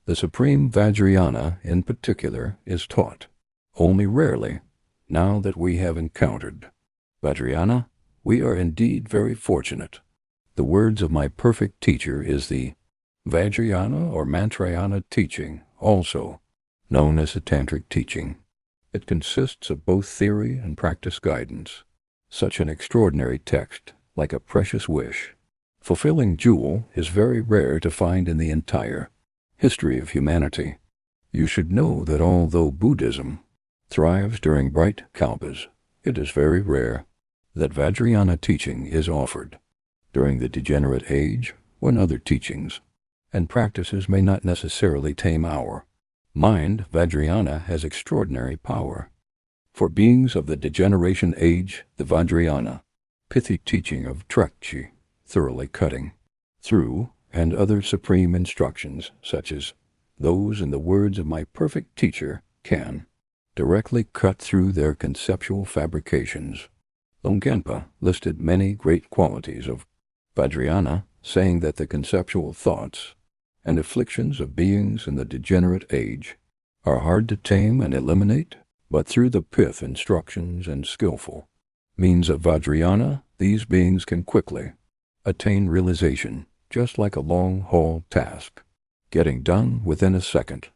The supreme Vajrayana, in particular, is taught only rarely. Now that we have encountered Vajrayana, we are indeed very fortunate. The words of my perfect teacher is the Vajrayana or Mantrayana teaching, also known as the Tantric teaching. It consists of both theory and practice guidance. Such an extraordinary text, like a precious wish, fulfilling jewel, is very rare to find in the entire history of humanity. You should know that although Buddhism thrives during bright kalpas, it is very rare that Vajrayana teaching is offered during the degenerate age, when other teachings and practices may not necessarily tame our mind. Vajrayana has extraordinary power. For beings of the degeneration age, the Vajrayana, pithy teaching of Trekchö, thoroughly cutting through, and other supreme instructions, such as those in the words of my perfect teacher, can directly cut through their conceptual fabrications. Longchenpa listed many great qualities of Vajrayana, saying that the conceptual thoughts and afflictions of beings in the degenerate age are hard to tame and eliminate, but through the pith instructions and skillful means of Vajrayana, these beings can quickly attain realization, just like a long-haul task, getting done within a second.